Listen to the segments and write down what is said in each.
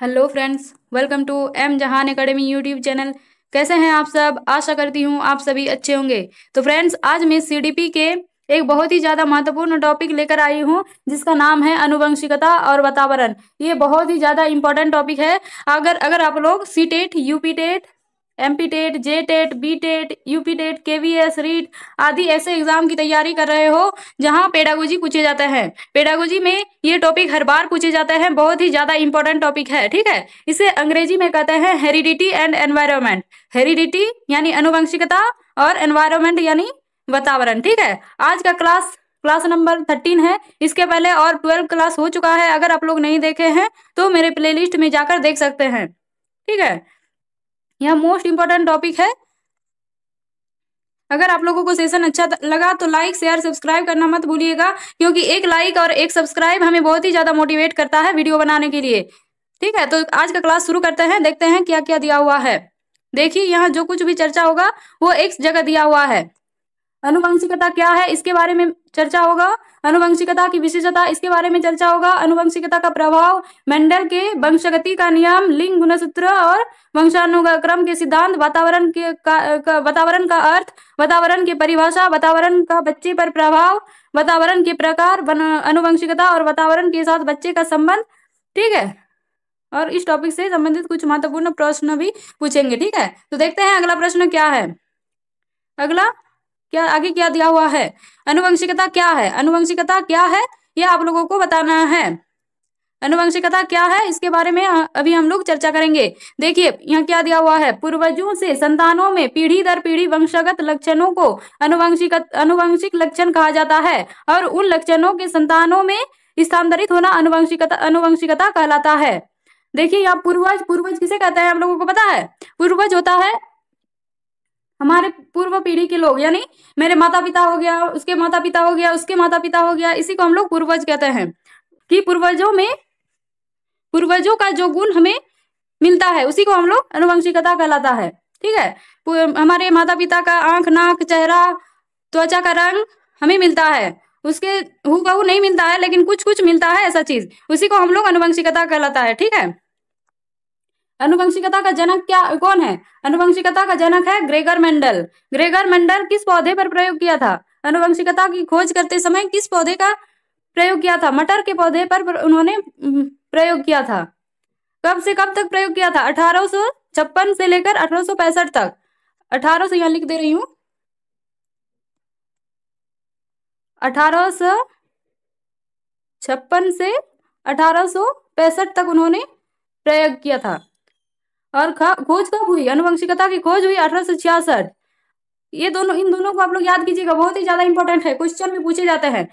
Hello friends, welcome to M Jahan academy YouTube channel. कैसे हैं आप सब? आशा करती हूँ आप सभी अच्छे होंगे। तो फ्रेंड्स, आज मैं सीडीपी के एक बहुत ही ज़्यादा महत्वपूर्ण टॉपिक लेकर आई हूँ, जिसका नाम है आनुवंशिकता और वातावरण। ये बहुत ही ज़्यादा इंपॉर्टेंट टॉपिक है। अगर अगर आप लोग C TET, UP TET, MP TET, J TET, B TET, UP TET, KVS, REET आदि ऐसे एग्जाम की तैयारी कर रहे हो जहां पेडागोजी पूछे जाते हैं, पेडागोजी में ये टॉपिक हर बार पूछे जाते हैं, बहुत ही ज्यादा इंपॉर्टेंट टॉपिक है। ठीक है, इसे अंग्रेजी में कहते हैं हेरिडिटी एंड एनवायरमेंट। हेरिडिटी यानी आनुवंशिकता और एनवायरमेंट यानी वातावरण। ठीक है, आज का क्लास नंबर 13 है। इसके पहले और 12 क्लास हो चुका है। अगर आप लोग नहीं देखे हैं तो मेरे प्लेलिस्ट में जाकर देख सकते हैं। ठीक है, यह मोस्ट इंपॉर्टेंट टॉपिक है। अगर आप लोगों को सेशन अच्छा लगा तो लाइक, शेयर, सब्सक्राइब करना मत भूलिएगा, क्योंकि एक लाइक और एक सब्सक्राइब हमें बहुत ही ज्यादा मोटिवेट करता है वीडियो बनाने के लिए। ठीक है, तो आज का क्लास शुरू करते हैं। देखते हैं क्या क्या दिया हुआ है। देखिए, यहाँ जो कुछ भी चर्चा होगा वो एक जगह दिया हुआ है। आनुवंशिकता क्या है, इसके बारे में चर्चा होगा। आनुवंशिकता की विशेषता, इसके बारे में चर्चा होगा। आनुवंशिकता का प्रभाव, मेंडल के वंशगति का नियम, लिंग गुणसूत्र और वंशानुक्रम के सिद्धांत, वातावरण का अर्थ, वातावरण की परिभाषा, वातावरण का बच्चे पर प्रभाव, वातावरण के प्रकार, आनुवंशिकता और वातावरण के साथ बच्चे का संबंध। ठीक है, और इस टॉपिक से संबंधित कुछ महत्वपूर्ण प्रश्न भी पूछेंगे। ठीक है, तो देखते हैं अगला प्रश्न क्या है। अगला क्या आगे क्या दिया हुआ है। आनुवंशिकता क्या है, आनुवंशिकता क्या है ये आप लोगों को बताना है। आनुवंशिकता क्या है इसके बारे में अभी हम लोग चर्चा करेंगे। देखिए, यहाँ क्या दिया हुआ है। पूर्वजों से संतानों में पीढ़ी दर पीढ़ी वंशगत लक्षणों को आनुवंशिक लक्षण कहा जाता है, और उन लक्षणों के संतानों में स्थानांतरित होना आनुवंशिकता कहलाता है। देखिए, यहाँ पूर्वज, पूर्वज किसे कहते हैं आप लोगों को पता है? पूर्वज होता है हमारे पूर्व पीढ़ी के लोग, यानी मेरे माता पिता हो गया, उसके माता पिता हो गया, उसके माता पिता हो गया, इसी को हम लोग पूर्वज कहते हैं। कि पूर्वजों का जो गुण हमें मिलता है उसी को हम लोग आनुवंशिकता कहलाता है। ठीक है, हमारे माता पिता का आंख, नाक, चेहरा, त्वचा का रंग हमें मिलता है, उसके हूबहू नहीं मिलता है, लेकिन कुछ कुछ मिलता है, ऐसा चीज, उसी को हम लोग आनुवंशिकता कहलाता है। ठीक है, आनुवंशिकता का जनक क्या कौन है? आनुवंशिकता का जनक है ग्रेगर मेंडल। ग्रेगर मेंडल किस पौधे पर प्रयोग किया था? आनुवंशिकता की खोज करते समय किस पौधे का प्रयोग किया था? मटर के पौधे पर उन्होंने प्रयोग किया था। कब से कब तक प्रयोग किया था? 1856 से लेकर 1865 तक। 1800 यहाँ लिख दे रही हूँ, 1856 से 1865 तक उन्होंने प्रयोग किया था। और खोज कब हुई? आनुवंशिकता की खोज हुई 1866। ये दोनों, इन दोनों को आप लोग याद कीजिएगा, बहुत ही ज्यादा इंपॉर्टेंट है, क्वेश्चन में पूछे जाते हैं।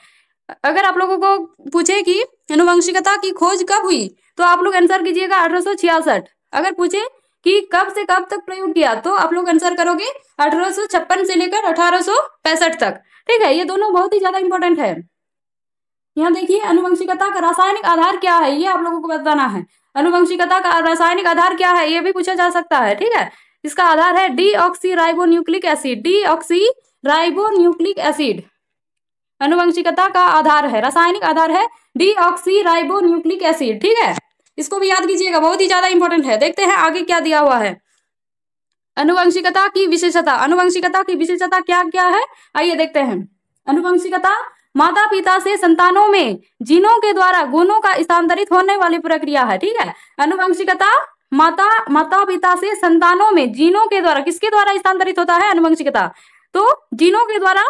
अगर आप लोगों को पूछे कि आनुवंशिकता की खोज कब हुई तो आप लोग आंसर कीजिएगा 1866। अगर पूछे कि कब से कब तक प्रयोग किया तो आप लोग आंसर करोगे 1856 से लेकर 1865 तक। ठीक है, ये दोनों बहुत ही ज्यादा इंपॉर्टेंट है। यहाँ देखिए, आनुवंशिकता का रासायनिक आधार क्या है ये आप लोगों को बताना है। आनुवंशिकता का रासायनिक आधार क्या है ये भी पूछा जा सकता है। ठीक है, इसका आधार है डीऑक्सीराइबोन्यूक्लिक एसिड। डीऑक्सीराइबोन्यूक्लिक एसिड आनुवंशिकता का आधार है, रासायनिक आधार है डीऑक्सीराइबोन्यूक्लिक एसिड। ठीक है, इसको भी याद कीजिएगा, बहुत ही ज्यादा इंपॉर्टेंट है। देखते हैं आगे क्या दिया हुआ है। आनुवंशिकता की विशेषता, आनुवंशिकता की विशेषता क्या क्या है आइए देखते हैं। आनुवंशिकता माता पिता से संतानों में जीनों के द्वारा गुणों का स्थानांतरित होने वाली प्रक्रिया है। ठीक है, आनुवंशिकता माता पिता से संतानों में जीनों के द्वारा, किसके द्वारा स्थानांतरित होता है? आनुवंशिकता तो जीनों के द्वारा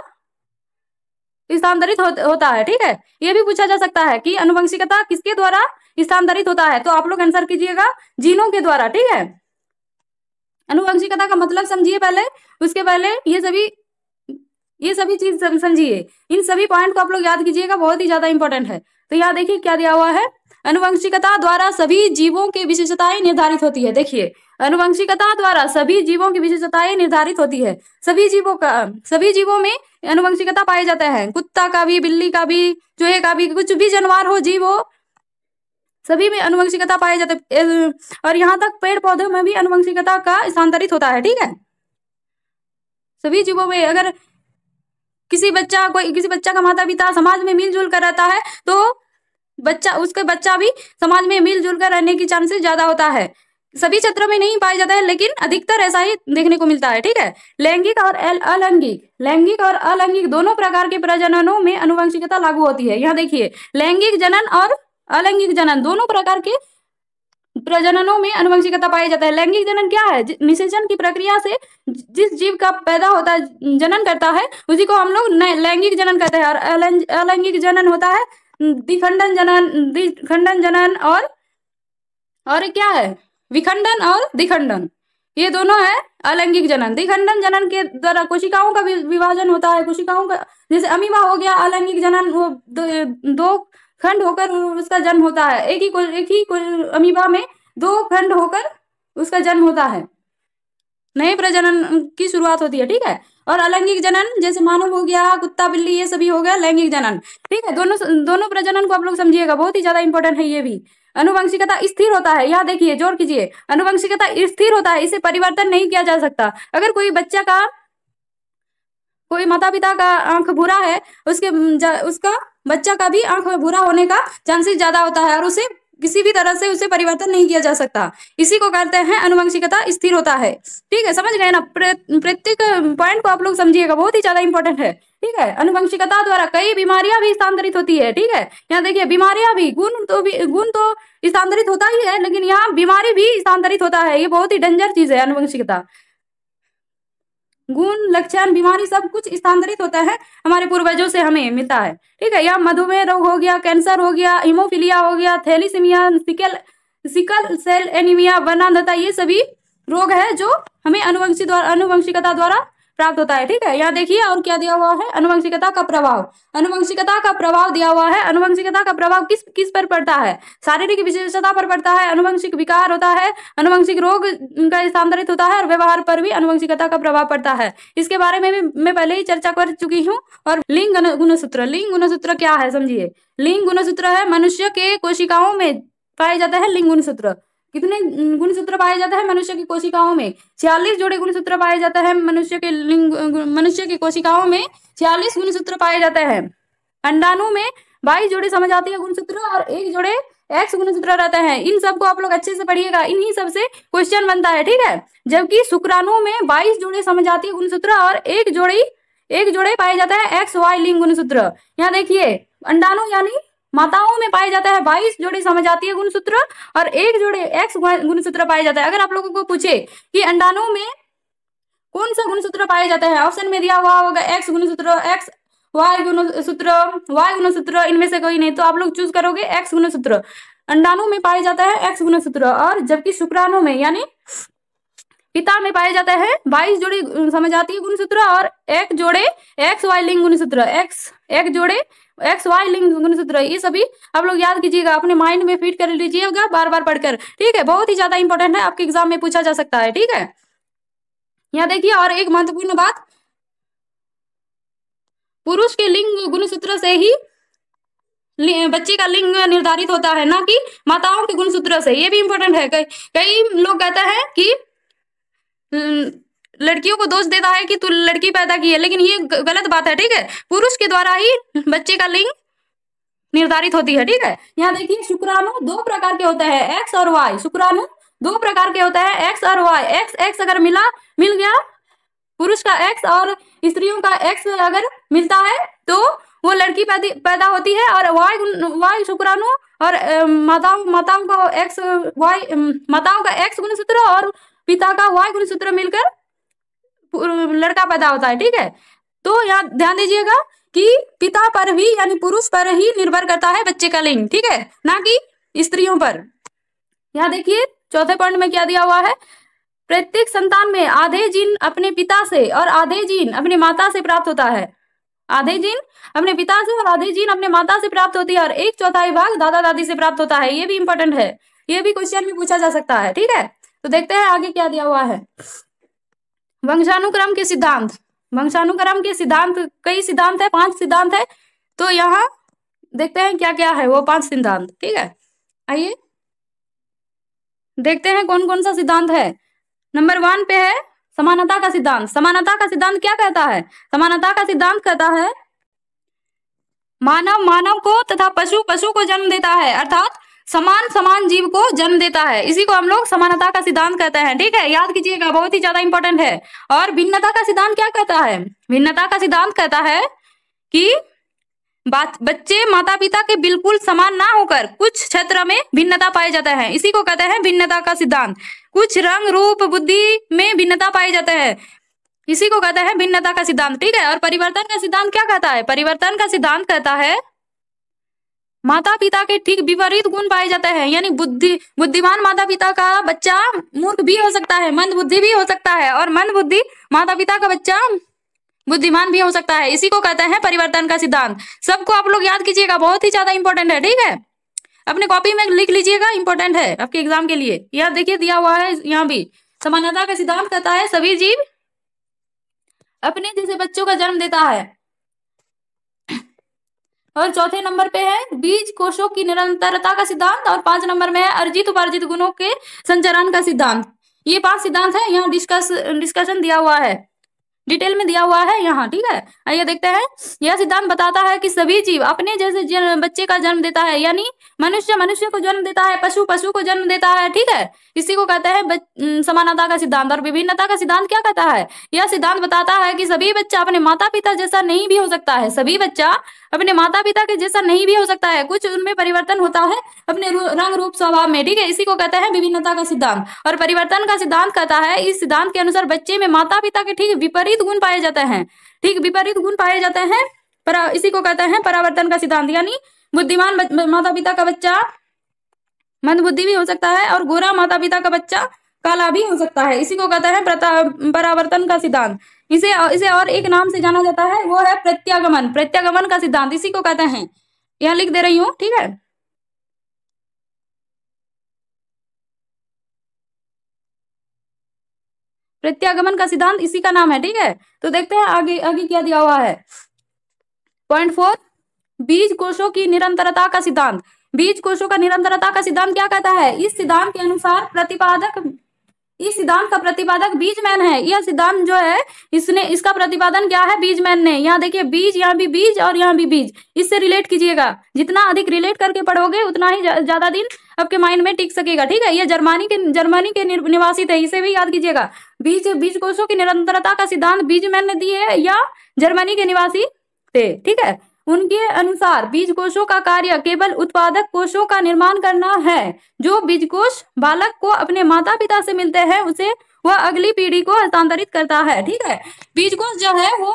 स्थानांतरित होता है। ठीक है, यह भी पूछा जा सकता है कि आनुवंशिकता किसके द्वारा स्थानांतरित होता है, तो आप लोग आंसर कीजिएगा जीनों के द्वारा। ठीक है, आनुवंशिकता का मतलब समझिए पहले, उसके पहले ये सभी चीज समझिए। इन सभी पॉइंट को आप लोग याद कीजिएगा, बहुत ही ज्यादा इंपॉर्टेंट है। तो यहाँ देखिए क्या दिया हुआ है। आनुवंशिकता द्वारा सभी जीवों की विशेषताएं निर्धारित होती है। देखिए, आनुवंशिकता द्वारा सभी जीवों की विशेषताएं निर्धारित होती है। सभी जीवों में आनुवंशिकता पाए जाते हैं। कुत्ता का भी, बिल्ली का भी, चूहे का भी, कुछ भी जानवर हो, जीव हो, सभी में आनुवंशिकता पाए जाते हैं। और यहाँ तक पेड़ पौधों में भी आनुवंशिकता का स्थानांतरित होता है। ठीक है, सभी जीवों में अगर किसी बच्चा का माता पिता समाज में मिलजुल कर रहता है तो बच्चा उसका बच्चा भी समाज में मिलजुल कर रहने की चांसेस ज्यादा होता है। सभी क्षेत्रों में नहीं पाया जाता है, लेकिन अधिकतर ऐसा ही देखने को मिलता है। ठीक है, लैंगिक और अलैंगिक दोनों प्रकार के प्रजननों में आनुवंशिकता लागू होती है। यहाँ देखिए, लैंगिक जनन और अलैंगिक जनन दोनों प्रकार के प्रजननों में आनुवंशिकता पाया जाता है। लैंगिक जनन क्या है? निषेचन की प्रक्रिया से जिस जीव का पैदा होता है, जनन करता है, उसी को हम लोग लैंगिक जनन कहते हैं। और अलैंगिक जनन होता है द्विखंडन जनन और क्या है? विखंडन और द्विखंडन, ये दोनों है अलैंगिक जनन। द्विखंडन जनन के द्वारा कोशिकाओं का विभाजन होता है। कोशिकाओं का, जैसे अमीबा हो गया, अलैंगिक जनन, वो दो खंड होकर उसका जन्म होता है। एक ही अमीबा में दो खंड होकर उसका जन्म होता है, नए प्रजनन की शुरुआत होती है। ठीक है, और अलैंगिक जनन जैसे मानव हो गया, कुत्ता बिल्ली, ये सभी हो गया लैंगिक जनन। ठीक है, दोनों प्रजनन को आप लोग समझिएगा, बहुत ही ज्यादा इंपॉर्टेंट है ये भी। आनुवंशिकता स्थिर होता है, यहाँ देखिए जोर कीजिए, आनुवंशिकता स्थिर होता है, इसे परिवर्तन नहीं किया जा सकता। अगर कोई माता पिता का आंख भूरा है, उसका बच्चा का भी आंख भूरा होने का चांसेस ज्यादा होता है, और उसे किसी भी तरह से उसे परिवर्तन नहीं किया जा सकता। इसी को कहते हैं आनुवंशिकता स्थिर होता है। ठीक है, समझ गए ना? प्रत्येक पॉइंट को आप लोग समझिएगा, बहुत ही ज्यादा इंपॉर्टेंट है। ठीक है, आनुवंशिकता द्वारा कई बीमारियां भी स्थानांतरित होती है। ठीक है, यहाँ देखिए बीमारियां भी, गुण तो स्थानांतरित होता ही है, लेकिन यहाँ बीमारी भी स्थानांतरित होता है। ये बहुत ही डेंजर चीज है आनुवंशिकता। गुण, लक्षण, बीमारी सब कुछ स्थानांतरित होता है, हमारे पूर्वजों से हमें मिलता है। ठीक है, या मधुमेह रोग हो गया, कैंसर हो गया, हीमोफीलिया हो गया, थैलीसीमिया, सिकल सेल एनीमिया, वर्णांधता, ये सभी रोग है जो हमें आनुवंशिकता द्वारा प्राप्त होता है। ठीक है, यहाँ देखिए और क्या दिया हुआ है, आनुवंशिकता का प्रभाव। आनुवंशिकता का प्रभाव दिया हुआ है। आनुवंशिकता का प्रभाव किस किस पर पड़ता है? शारीरिक विशेषता पर पड़ता है, आनुवंशिक विकार होता है, आनुवंशिक रोग का स्थानांतरित होता है, और व्यवहार पर भी आनुवंशिकता का प्रभाव पड़ता है। इसके बारे में भी मैं पहले ही चर्चा कर चुकी हूँ। और लिंग गुणसूत्र क्या है समझिए। लिंग गुणसूत्र है, मनुष्य के कोशिकाओं में पाए जाते हैं लिंग गुणसूत्र। कितने गुणसूत्र पाए जाते हैं मनुष्य की कोशिकाओं में? 46 जोड़े गुणसूत्र पाए जाते हैं मनुष्य की कोशिकाओं में 46 गुणसूत्र पाए जाते हैं। अंडाणु में 22 जोड़े समजातीय गुणसूत्र और 1 जोड़े एक्स गुणसूत्र रहते हैं। इन सबको आप लोग अच्छे से पढ़िएगा, इन्हीं सबसे क्वेश्चन बनता है। ठीक है, जबकि शुक्राणु में 22 जोड़े समजातीय गुणसूत्र और एक जोड़े पाए जाते हैं एक्स वाई लिंग गुणसूत्र। यहाँ देखिए, अंडाणु यानी माताओं में पाए जाता है 22 जोड़े समजातीय गुणसूत्र और 1 जोड़े एक्स गुणसूत्र पाए जाता है। अगर आप लोगों को पूछे कि अंडाणु में कौन सा गुणसूत्र पाए जाता है, ऑप्शन में दिया हुआ होगा एक्स गुणसूत्र, एक्स वाई गुणसूत्र, इनमें से कोई नहीं, तो आप लोग चूज करोगे एक्स गुणसूत्र। अंडाणु में पाए जाता है एक्स गुणसूत्र, और जबकि शुक्राणु में यानी पिता में पाए जाता है 22 जोड़े समजातीय गुणसूत्र और 1 जोड़े एक्स वाई लिंग गुणसूत्र, एक जोड़े एक्स वाई लिंग गुणसूत्र। ये सभी आप लोग याद कीजिएगा, अपने माइंड में फिट कर लीजिएगा बार बार पढ़कर। ठीक है, बहुत ही ज्यादा इंपॉर्टेंट है, आपके एग्जाम में पूछा जा सकता है। ठीक है, यहाँ देखिए और एक महत्वपूर्ण बात, पुरुष के लिंग गुणसूत्र से ही बच्चे का लिंग निर्धारित होता है, ना कि माताओं के गुणसूत्र से। ये भी इंपॉर्टेंट है। कई लोग कहते हैं कि लड़कियों को दोष देता है कि तू लड़की पैदा की है, लेकिन ये गलत बात है। ठीक है, पुरुष के द्वारा ही बच्चे का लिंग निर्धारित होती है। ठीक है, यहाँ देखिए शुक्राणु 2 प्रकार के होते हैं, एक्स और वाई। शुक्राणु 2 प्रकार के होते हैं, एक्स और वाई। एक्स अगर मिल गया, पुरुष का एक्स और स्त्रियों का एक्स अगर मिलता है तो वो लड़की पैदा होती है, और वाई शुक्राणु और माताओं का एक्स गुणसूत्र और पिता का वाई गुणसूत्र मिलकर लड़का पैदा होता है। ठीक है, तो यहाँ ध्यान दीजिएगा कि पिता पर भी यानी पुरुष पर ही निर्भर करता है बच्चे का लिंग। ठीक है, ना कि स्त्रियों पर। यहाँ देखिए चौथे पॉइंट में क्या दिया हुआ है, प्रत्येक संतान में आधे जीन अपने पिता से और आधे जीन अपने माता से प्राप्त होता है। आधे जीन अपने पिता से और आधे जीन अपने माता से प्राप्त होती है, और 1/4 भाग दादा दादी से प्राप्त होता है। ये भी इंपॉर्टेंट है, ये भी क्वेश्चन में पूछा जा सकता है। ठीक है, तो देखते हैं आगे क्या दिया हुआ है। वंशानुक्रम के सिद्धांत कई सिद्धांत है, 5 सिद्धांत है। तो यहाँ देखते हैं क्या क्या है वो 5 सिद्धांत। ठीक है, आइए देखते हैं कौन कौन सा सिद्धांत है। नंबर 1 पे है समानता का सिद्धांत। समानता का सिद्धांत क्या कहता है? समानता का सिद्धांत कहता है मानव मानव को तथा पशु पशु को जन्म देता है, अर्थात समान समान जीव को जन्म देता है। इसी को हम लोग समानता का सिद्धांत कहते हैं। ठीक है, याद कीजिएगा, बहुत ही ज्यादा इंपॉर्टेंट है। और भिन्नता का सिद्धांत क्या कहता है? भिन्नता का सिद्धांत कहता है कि बच्चे माता पिता के बिल्कुल समान ना होकर कुछ क्षेत्र में भिन्नता पाए जाते हैं। इसी को कहते हैं भिन्नता का सिद्धांत। कुछ रंग रूप बुद्धि में भिन्नता पाए जाते हैं, इसी को कहते हैं भिन्नता का सिद्धांत। ठीक है, और परिवर्तन का सिद्धांत क्या कहता है? परिवर्तन का सिद्धांत कहता है माता पिता के ठीक विपरीत गुण पाए जाते हैं। यानी बुद्धिमान माता पिता का बच्चा मूर्ख भी हो सकता है, मंद बुद्धि भी हो सकता है, और मंद बुद्धि माता पिता का बच्चा बुद्धिमान भी हो सकता है। इसी को कहते हैं परिवर्तन का सिद्धांत। सबको आप लोग याद कीजिएगा, बहुत ही ज्यादा इंपॉर्टेंट है। ठीक है, अपने कॉपी में लिख लीजिएगा, इंपॉर्टेंट है आपके एग्जाम के लिए। यह देखिए दिया हुआ है यहाँ भी। समानता का सिद्धांत कहता है सभी जीव अपने जैसे बच्चों का जन्म देता है। और चौथे नंबर पे है बीज कोशों की निरंतरता का सिद्धांत, और 5 नंबर में है अर्जित उपार्जित गुणों के संचरण का सिद्धांत। ये 5 सिद्धांत है, यहाँ डिस्कशन दिया हुआ है, डिटेल में दिया हुआ है यहाँ। ठीक है, आइए देखते हैं। यह सिद्धांत बताता है कि सभी जीव अपने जैसे बच्चे का जन्म देता है। यानी मनुष्य मनुष्य को जन्म देता है, पशु पशु को जन्म देता है। ठीक है, इसी को कहते हैं समानता का सिद्धांत। और विभिन्नता का सिद्धांत क्या कहता है? यह सिद्धांत बताता है कि सभी बच्चा अपने माता पिता जैसा नहीं भी हो सकता है। सभी बच्चा अपने माता पिता के जैसा नहीं भी हो सकता है, कुछ उनमें परिवर्तन होता है अपने रंग रूप स्वभाव में। ठीक है, इसी को कहते हैं विभिन्नता का सिद्धांत। और परिवर्तन का सिद्धांत कहता है इस सिद्धांत के अनुसार बच्चे में माता पिता के ठीक विपरीत गुण पाए जाते हैं। ठीक विपरीत गुण पाए जाते हैं, इसी को कहते हैं परावर्तन का सिद्धांत। यानी बुद्धिमान माता पिता का बच्चा मंद बुद्धि भी हो सकता है, और गोरा माता पिता का बच्चा काला भी हो सकता है। इसी को कहते हैं परावर्तन का सिद्धांत। इसे और एक नाम से जाना जाता है, वो है प्रत्यागमन। प्रत्यागमन का सिद्धांत इसी को कहते हैं, यह लिख दे रही हूँ। ठीक है, प्रत्यागमन का सिद्धांत इसी का नाम है। ठीक है, तो देखते हैं आगे आगे क्या दिया हुआ है। पॉइंट 4, बीज कोशों की निरंतरता का सिद्धांत। बीज कोशों का निरंतरता का सिद्धांत क्या कहता है? इस सिद्धांत के अनुसार इस सिद्धांत का प्रतिपादक बीजमैन है। यह सिद्धांत जो है इसका प्रतिपादन क्या है? बीजमैन ने। यहाँ देखिए बीज, यहाँ भी बीज और यहाँ भी बीज, इससे रिलेट कीजिएगा। जितना अधिक रिलेट करके पढ़ोगे उतना ही ज्यादा दिन आपके माइंड में टिक सकेगा। ठीक है, ये जर्मनी के निवासी थे, इसे भी याद कीजिएगा। बीज कोशों की निरंतरता का सिद्धांत बीजमैन ने दिए है या जर्मनी के निवासी थे। ठीक है, उनके अनुसार बीजकोशों का कार्य केवल उत्पादक कोशों का निर्माण करना है। जो बीजकोश बालक को अपने माता पिता से मिलते हैं उसे वह अगली पीढ़ी को हस्तांतरित करता है। ठीक है, बीजकोश जो है वो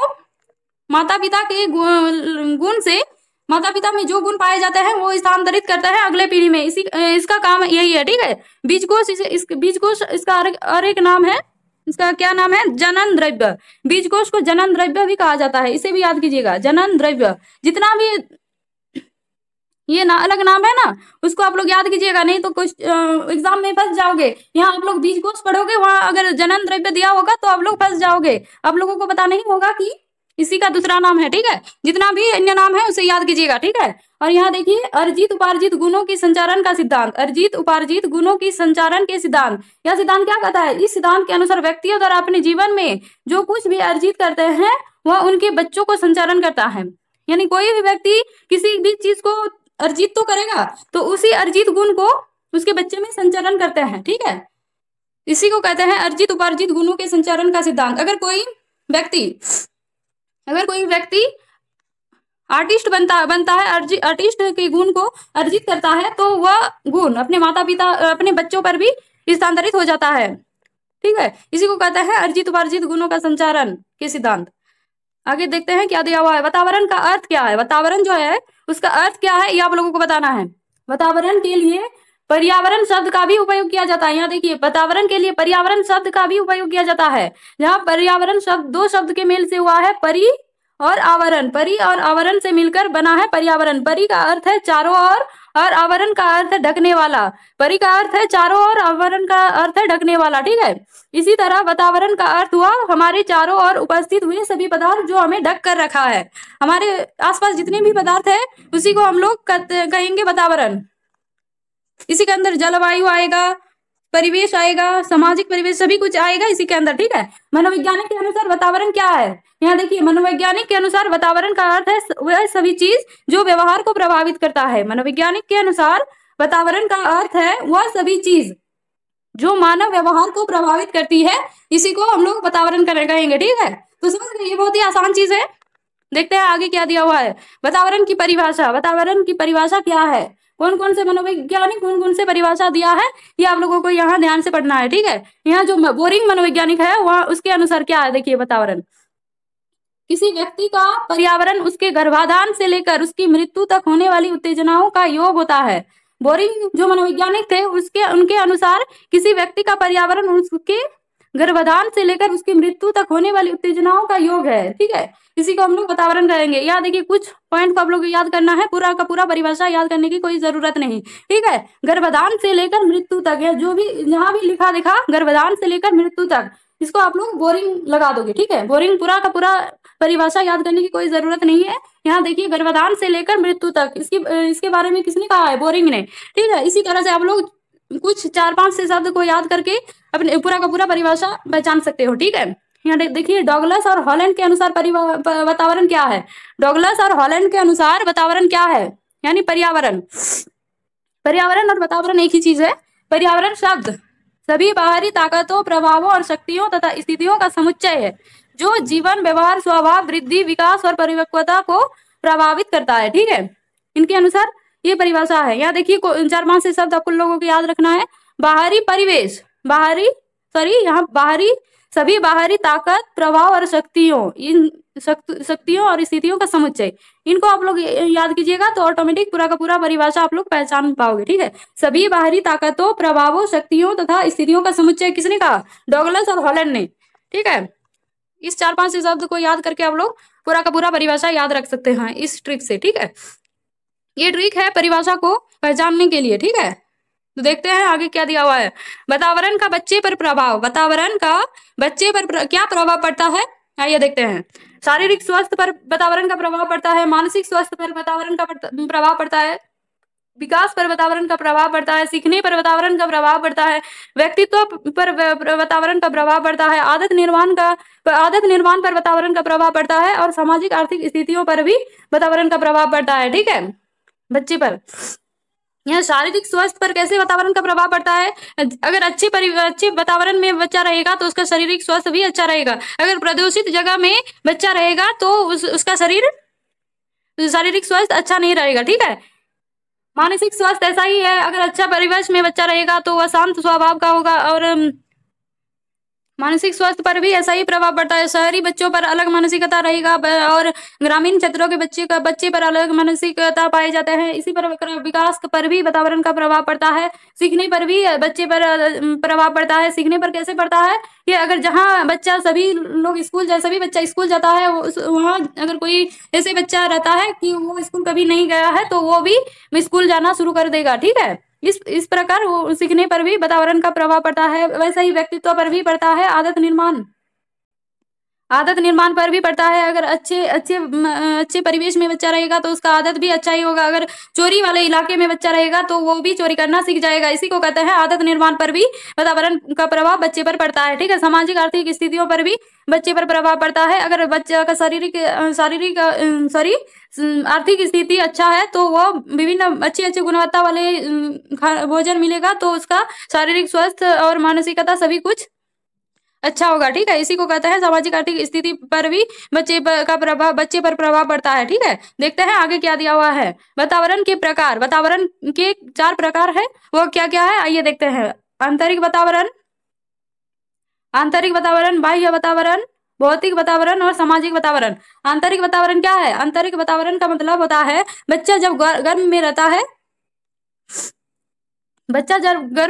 माता पिता के गुण से, माता पिता में जो गुण पाए जाते हैं वो स्थानांतरित करता है अगले पीढ़ी में। इसका काम यही है। ठीक है, बीजकोश बीजकोश इसका और एक नाम है, इसका क्या नाम है? जनन द्रव्य। बीजकोश को जनन द्रव्य भी कहा जाता है, इसे भी याद कीजिएगा, जनन द्रव्य। जितना भी ये ना अलग नाम है ना, उसको आप लोग याद कीजिएगा, नहीं तो कुछ एग्जाम में फंस जाओगे। यहाँ आप लोग बीजकोश पढ़ोगे, वहां अगर जनन द्रव्य दिया होगा तो आप लोग फंस जाओगे, आप लोगों को पता नहीं होगा कि इसी का दूसरा नाम है। ठीक है, जितना भी अन्य नाम है उसे याद कीजिएगा। ठीक है, और यहाँ देखिए अर्जित उपार्जित गुणों की संचारण का सिद्धांत। अर्जित उपार्जित गुणों की संचारण के सिद्धांत, यह सिद्धांत क्या कहता है? इस सिद्धांत के अनुसार व्यक्तियों द्वारा अपने जीवन में जो कुछ भी अर्जित करते हैं वह उनके बच्चों को संचारण करता है। यानी कोई भी व्यक्ति किसी भी चीज को अर्जित तो करेगा तो उसी अर्जित गुण को उसके बच्चे में संचारण करते हैं। ठीक है, इसी को कहते हैं अर्जित उपार्जित गुणों के संचारण का सिद्धांत। अगर कोई व्यक्ति आर्टिस्ट बनता है, आर्टिस्ट के गुण को अर्जित करता है, तो वह गुण अपने माता पिता अपने बच्चों पर भी स्थानांतरित हो जाता है। ठीक है, इसी को कहते हैं अर्जित उपार्जित गुणों का संचारण के सिद्धांत। आगे देखते हैं क्या दिया हुआ है। वातावरण का अर्थ क्या है? वातावरण जो है उसका अर्थ क्या है, ये आप लोगों को बताना है। वातावरण के लिए पर्यावरण शब्द का भी उपयोग किया जाता है। यहाँ देखिए वातावरण के लिए पर्यावरण शब्द का भी उपयोग किया जाता है। यहाँ पर्यावरण शब्द दो शब्द के मेल से हुआ है, परि और आवरण। परि और आवरण से मिलकर बना है पर्यावरण। परि का अर्थ है चारों ओर और आवरण का अर्थ है ढकने वाला। परि का अर्थ है चारों ओर, आवरण का अर्थ है ढकने वाला। ठीक है, इसी तरह वातावरण का अर्थ हुआ हमारे चारों ओर उपस्थित हुए सभी पदार्थ जो हमें ढक कर रखा है। हमारे आसपास जितने भी पदार्थ है उसी को हम लोग कहेंगे वातावरण। इसी के अंदर जलवायु आएगा, परिवेश आएगा, सामाजिक परिवेश, सभी कुछ आएगा इसी के अंदर, ठीक है। मनोवैज्ञानिक के अनुसार वातावरण क्या है, यहाँ देखिए, मनोवैज्ञानिक के अनुसार वातावरण का अर्थ है वह सभी चीज जो व्यवहार को प्रभावित करता है। मनोवैज्ञानिक के अनुसार वातावरण का अर्थ है वह सभी चीज जो मानव व्यवहार को प्रभावित करती है, इसी को हम लोग वातावरण कहेंगे, ठीक है। तो समझ गए, ये बहुत ही आसान चीज है। देखते हैं आगे क्या दिया हुआ है। वातावरण की परिभाषा, वातावरण की परिभाषा क्या है, कौन कौन से मनोवैज्ञानिक कौन कौन से परिभाषा दिया है, ये आप लोगों को यहाँ ध्यान से पढ़ना है, ठीक है। यहाँ जो बोरिंग मनोवैज्ञानिक है वह उसके अनुसार क्या है, देखिए, वातावरण किसी व्यक्ति का पर्यावरण उसके गर्भाधान से लेकर उसकी मृत्यु तक होने वाली उत्तेजनाओं का योग होता है। बोरिंग जो मनोवैज्ञानिक थे उनके अनुसार किसी व्यक्ति का पर्यावरण उसके गर्भाधान से लेकर उसकी मृत्यु तक होने वाली उत्तेजनाओं का योग है, ठीक है। इसी को हम लोग वातावरण कहेंगे। यहाँ देखिए, कुछ पॉइंट को आप लोग याद करना है, पूरा का पूरा परिभाषा याद करने की कोई जरूरत नहीं, ठीक है। गर्भाधान से लेकर मृत्यु तक है, जो भी जहां भी लिखा दिखा गर्भाधान से लेकर मृत्यु तक, इसको आप लोग बोरिंग लगा दोगे, ठीक है। बोरिंग पूरा का पूरा परिभाषा याद करने की कोई जरूरत नहीं है। यहाँ देखिए, गर्भाधान से लेकर मृत्यु तक, इसके बारे में किसने कहा है, बोरिंग ने, ठीक है। इसी तरह से आप लोग कुछ 4-5 से शब्द को याद करके अपने पूरा का पूरा परिभाषा पहचान सकते हो, ठीक है। यहाँ देखिए, डॉगलस और हॉलैंड के अनुसार वातावरण क्या है। डॉगलस और हॉलैंड के अनुसार वातावरण क्या है, यानी पर्यावरण। पर्यावरण और वातावरण एक ही चीज है। पर्यावरण शब्द सभी बाहरी ताकतों, प्रभावों और शक्तियों तथा स्थितियों का समुच्चय है जो जीवन, व्यवहार, स्वभाव, वृद्धि, विकास और परिपक्वता को प्रभावित करता है, ठीक है। इनके अनुसार ये परिभाषा है। यहाँ देखिए, 4-5 से शब्द आपको लोगों को याद रखना है। बाहरी परिवेश, यहाँ बाहरी, सभी बाहरी ताकत, प्रभाव और शक्तियों, इन शक्तियों और स्थितियों का समुच्चय, इनको आप लोग याद कीजिएगा तो ऑटोमेटिक पूरा का पूरा परिभाषा आप लोग पहचान पाओगे, ठीक है। सभी बाहरी ताकतों, प्रभावों, शक्तियों तथा स्थितियों का समुच्चय किसने कहा, डॉगलस और हॉलैंड ने, ठीक है। इस 4-5 शब्द को याद करके आप लोग पूरा का पूरा परिभाषा याद रख सकते हैं इस ट्रिक से, ठीक है। ये ट्रिक है परिभाषा को पहचानने के लिए, ठीक है। तो देखते हैं आगे क्या दिया हुआ है। वातावरण का बच्चे पर प्रभाव, वातावरण का बच्चे पर क्या प्रभाव पड़ता है, आइए देखते हैं। शारीरिक स्वास्थ्य पर वातावरण का प्रभाव पड़ता है, मानसिक स्वास्थ्य पर वातावरण का प्रभाव पड़ता है, विकास पर वातावरण का प्रभाव पड़ता है, सीखने पर वातावरण का प्रभाव पड़ता है, व्यक्तित्व पर वातावरण का प्रभाव पड़ता है, आदत निर्माण पर वातावरण का प्रभाव पड़ता है, और सामाजिक आर्थिक स्थितियों पर भी वातावरण का प्रभाव पड़ता है, ठीक है, बच्चे पर। यहाँ शारीरिक स्वास्थ्य पर कैसे वातावरण का प्रभाव पड़ता है, अगर अच्छे वातावरण में बच्चा रहेगा तो उसका शारीरिक स्वास्थ्य भी अच्छा रहेगा। अगर प्रदूषित जगह में बच्चा रहेगा तो उसका शारीरिक स्वास्थ्य अच्छा नहीं रहेगा, ठीक है। मानसिक स्वास्थ्य ऐसा ही है, अगर अच्छा परिवेश में बच्चा रहेगा तो वह शांत स्वभाव का होगा, और मानसिक स्वास्थ्य पर भी ऐसा ही प्रभाव पड़ता है। शहरी बच्चों पर अलग मानसिकता रहेगा और ग्रामीण क्षेत्रों के बच्चे पर अलग मानसिकता पाए जाते हैं। इसी पर विकास पर भी वातावरण का प्रभाव पड़ता है। सीखने पर भी बच्चे पर प्रभाव पड़ता है। सीखने पर कैसे पड़ता है कि अगर जहाँ बच्चा सभी बच्चा स्कूल जाता है, वहाँ अगर कोई ऐसे बच्चा रहता है कि वो स्कूल कभी नहीं गया है तो वो भी स्कूल जाना शुरू कर देगा, ठीक है। इस प्रकार वो सीखने पर भी वातावरण का प्रभाव पड़ता है। वैसे ही व्यक्तित्व पर भी पड़ता है, आदत निर्माण पर भी पड़ता है। अगर अच्छे परिवेश में बच्चा रहेगा तो उसका आदत भी अच्छा ही होगा। अगर चोरी वाले इलाके में बच्चा रहेगा तो वो भी चोरी करना सीख जाएगा। इसी को कहते हैं आदत निर्माण पर भी वातावरण का प्रभाव बच्चे पर पड़ता है, ठीक है। सामाजिक आर्थिक स्थितियों पर भी बच्चे पर प्रभाव पड़ता है। अगर बच्चा का आर्थिक स्थिति अच्छा है तो वो विभिन्न अच्छे गुणवत्ता वाले भोजन मिलेगा तो उसका शारीरिक स्वास्थ्य और मानसिकता सभी कुछ अच्छा होगा, ठीक है। इसी को कहते हैं सामाजिक आर्थिक स्थिति पर भी बच्चे पर प्रभाव पड़ता है, ठीक है। देखते हैं आगे क्या दिया हुआ है। वातावरण के प्रकार, वातावरण के 4 प्रकार है, वो क्या क्या है आइए देखते हैं। आंतरिक वातावरण, बाह्य वातावरण, भौतिक वातावरण और सामाजिक वातावरण। आंतरिक वातावरण क्या है, आंतरिक वातावरण का मतलब होता है बच्चा जब गर्भ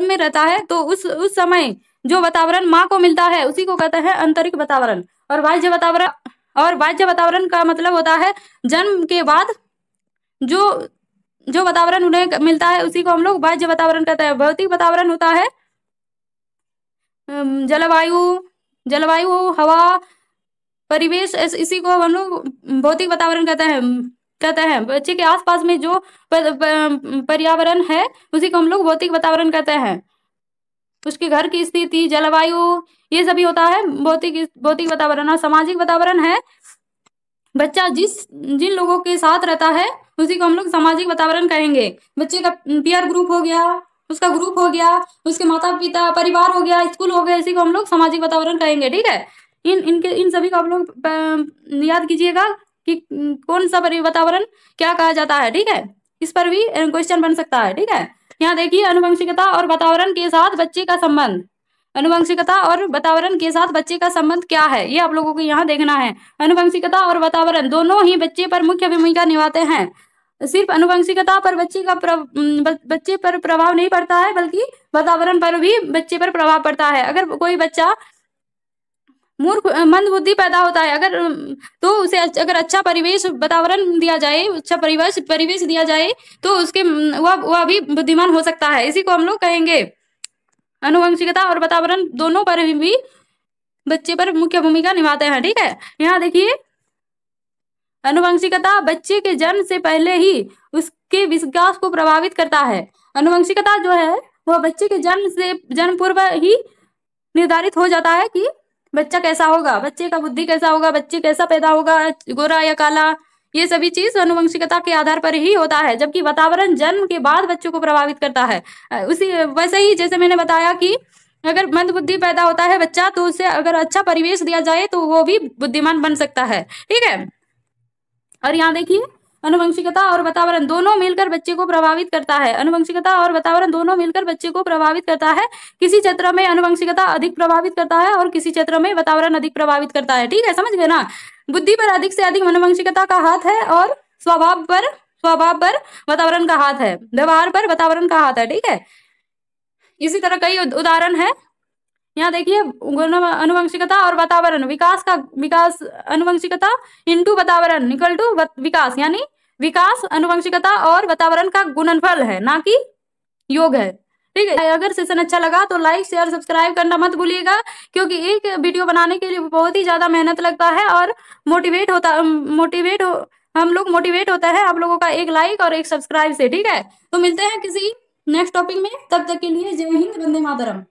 में रहता है तो उस समय जो वातावरण माँ को मिलता है उसी को कहते हैं आंतरिक वातावरण। और बाह्य वातावरण का मतलब होता है जन्म के बाद जो वातावरण उन्हें मिलता है उसी को हम लोग बाह्य वातावरण कहते हैं। भौतिक वातावरण होता है जलवायु, हवा, परिवेश, इसी को हम लोग भौतिक वातावरण कहते हैं। बच्चे के आसपास में जो पर्यावरण है उसी को हम लोग भौतिक वातावरण कहते हैं। उसके घर की स्थिति, जलवायु, ये सभी होता है भौतिक भौतिक वातावरण। और सामाजिक वातावरण है बच्चा जिन लोगों के साथ रहता है उसी को हम लोग सामाजिक वातावरण कहेंगे। बच्चे का पीयर ग्रुप हो गया, उसका ग्रुप हो गया, उसके माता पिता परिवार हो गया, स्कूल हो गया, इसी को हम लोग सामाजिक वातावरण कहेंगे। ठीक है, इन सभी को आप लोग याद कीजिएगा कि कौन सा वातावरण क्या कहा जाता है। ठीक है, इस पर भी क्वेश्चन बन सकता है। ठीक है, यहाँ देखिए अनुवंशिकता और वातावरण के साथ बच्चे का संबंध। अनुवंशिकता और वातावरण के साथ बच्चे का संबंध क्या है, ये आप लोगों को यहाँ देखना है। अनुवंशिकता और वातावरण दोनों ही बच्चे पर मुख्य भूमिका निभाते हैं। सिर्फ अनुवंशिकता पर बच्चे पर प्रभाव नहीं पड़ता है, बल्कि वातावरण पर भी बच्चे पर प्रभाव पड़ता है। अगर कोई बच्चा मूर्ख मंद बुद्धि पैदा होता है अगर तो उसे अगर अच्छा परिवेश वातावरण दिया जाए, अच्छा परिवेश दिया जाए तो उसके वह भी बुद्धिमान हो सकता है। इसी को हम लोग कहेंगे अनुवंशिकता और वातावरण दोनों पर भी बच्चे पर मुख्य भूमिका निभाते हैं। ठीक है, यहाँ देखिए अनुवंशिकता बच्चे के जन्म से पहले ही उसके विकास को प्रभावित करता है। अनुवंशिकता जो है वह बच्चे के जन्म पूर्व ही निर्धारित हो जाता है कि बच्चा कैसा होगा, बच्चे का बुद्धि कैसा होगा, बच्चे कैसा पैदा होगा, गोरा या काला, ये सभी चीज अनुवंशिकता के आधार पर ही होता है। जबकि वातावरण जन्म के बाद बच्चों को प्रभावित करता है। उसी वैसे ही जैसे मैंने बताया कि अगर मंद बुद्धि पैदा होता है बच्चा तो उसे अगर अच्छा परिवेश दिया जाए तो वो भी बुद्धिमान बन सकता है। ठीक है, और यहाँ देखिए अनुवंशिकता और वातावरण दोनों मिलकर बच्चे को प्रभावित करता है। अनुवंशिकता और वातावरण दोनों मिलकर बच्चे को प्रभावित करता है। किसी क्षेत्र में अनुवंशिकता अधिक प्रभावित करता है और किसी क्षेत्र में वातावरण अधिक प्रभावित करता है। ठीक है, समझ गए ना। बुद्धि पर अधिक से अधिक अनुवंशिकता का हाथ है और स्वभाव पर वातावरण का हाथ है, व्यवहार पर वातावरण का हाथ है। ठीक है, इसी तरह कई उदाहरण है। यहाँ देखिए अनुवंशिकता और वातावरण विकास अनुवंशिकता इंटू वातावरण इक्वल टू विकास, यानी विकास अनुवंशिकता और वातावरण का गुणनफल है, ना कि योग है। ठीक है, अगर सेशन अच्छा लगा तो लाइक शेयर सब्सक्राइब करना मत भूलिएगा, क्योंकि एक वीडियो बनाने के लिए बहुत ही ज्यादा मेहनत लगता है और हम लोग मोटिवेट होता है आप लोगों का एक लाइक और एक सब्सक्राइब से। ठीक है, तो मिलते हैं किसी नेक्स्ट टॉपिक में, तब तक के लिए जय हिंद, वंदे मातरम।